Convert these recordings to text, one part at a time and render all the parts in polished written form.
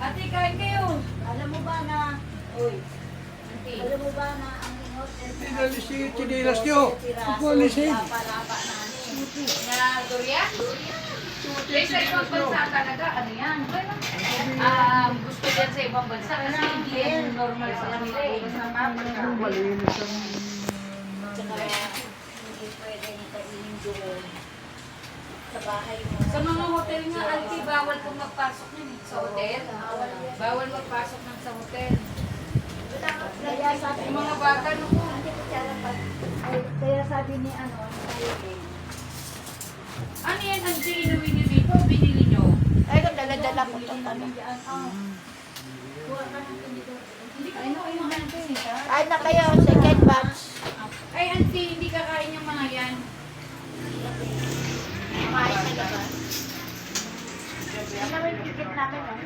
Ate, kain kayo. Alam mo ba na, uy, alam mo ba na ang in-order Tinali si Chinilas nyo. Pagwalisin. palapa namin. Na durian? Durian. Sa ibang bansa talaga, ano yan? Gusto yan sa ibang bansa kasi hindi yan normal sa kanila eh. Malinis ang... Tsaka, hindi pwede kainin doon. Sa bahay mo. Sa mga hotel nga, Alti, bawal kong magpasok yan eh. Sa hotel? Bawal magpasok ng sa hotel. Kaya sabi Yung mga bata, naku. Kaya sabi ni ano, Ano yan, Alti, inuwi niyo dito? Binili niyo? ay, dala-dala ko ito. Ay, na kayo, second batch. Ay, Alti, hindi kakain yung mga yan. Kumain na gaba. Ano naman yung ticket namin, oh?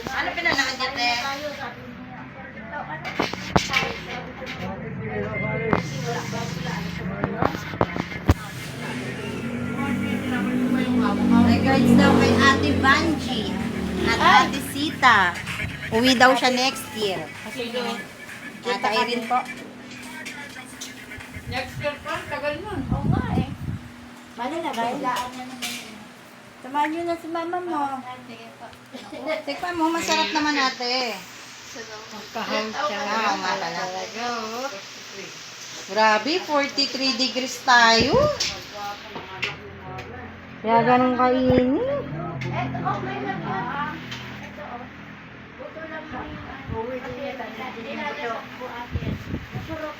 Ano pinanakit niya, te? Tayo, sabi niya. Ito, ano? Regards daw kay Ate Banji at Ate Sita. Uwi daw siya next year. Ate Irene po. Next year pa, tagal nun. Oo nga, eh. Mali na, kailaan niya naman. Samahan niyo na si mama mo. Tikman mo, masarap naman ate. Magkahal siya. Oo nga talaga. Oh. Grabe, 43 degrees tayo. Kaya ganun kainin. Eto, okay lang yan. Ito, oh. Buto lang yan. Uwi din niya, Nilalasak po atin. Masarap,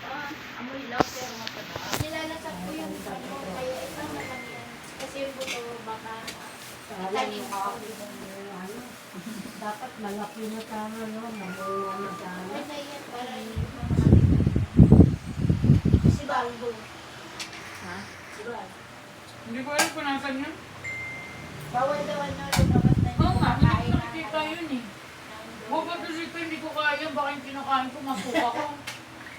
amoy lang, pero matagal. Nilalasak po yung buto, kaya ito nalang yan. Kasi yung buto, baka tanim ko. Dapat malaki na sana, no? Mabuha na sana. Ano yan, para yung si Baldo. Ha? Si Baldo. Hindi ko alam kung nasan yun. Bawal daw ano, lumabas na Oo nga, hindi kakain ko na. nakikita yun eh. Huwag kasi ko hindi ko kaya, baka yung kinakain ko, masuka ko.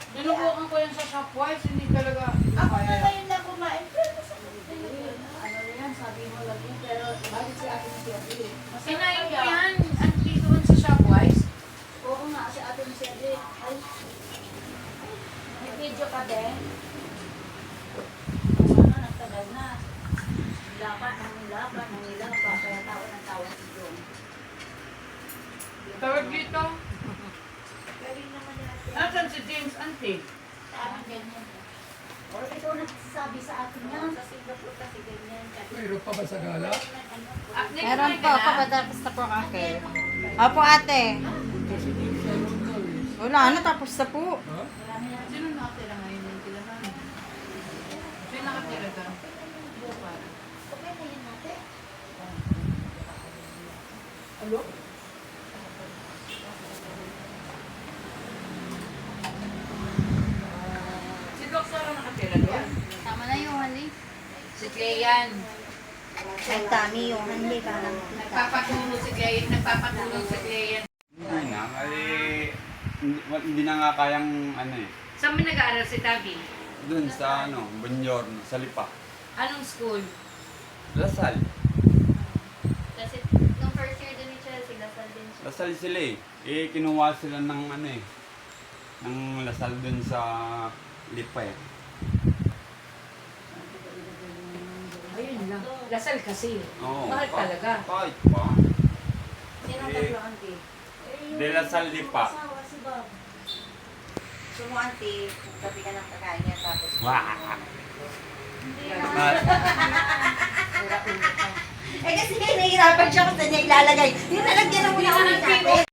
Tinubukan ko yan sa Shopwise, hindi talaga. Ako na ngayon lang kumain. Pero masarap din yun. Ano na yan, sabi mo lagi, pero bakit si ate si ate? Sinayin ko yan, ang doon sa Shopwise. Oo nga, si ate mo siya din. Ay, may video ka din. Ano, nagtagal na. Laban, kaya tawa ng tawa si John. Tawag dito. Galing naman natin. Nasaan si James Auntie? Parang ganyan. O, ikaw nagsasabi sa atin yan. Sa Singapore kasi ganyan. Mayroon pa ba sa gala? Meron po, papatapos na po ate. Opo ate. Wala na, tapos na po. Ha? Sino nakatira ngayon yung tilahan? Sino nakatira ka? Bukara. Okay na yun natin. Ano? Si Doc Sara nakatira doon? Tama na yung hali. Si Clean. Ang dami yung hali ka. Nagpapatulong si Clean. Nagpapatulong si Clean. Hindi na, hindi na nga kayang ano eh. Saan mo nag-aaral si Tabi? Doon sa ano, Bunyorno, sa Lipa. Anong school? Lasal. Kasi nung first year din ni Chelsea, Lasal din siya. Lasal sila eh. Eh, kinuha sila ng ano eh. Ng Lasal doon sa Lipa eh. Ayun lang. Lasal kasi. Oo. Mahal talaga. Kahit pa. Sino Eh, tatlo, auntie? De Lasal Lipa. Asawa si Bob. Sumuanti, gabi ka ng kakain niya tapos. Wah! Eh kasi nahihirapan siya kung saan niya ilalagay. Yung nalagyan na muna ako ng Auntie, natin.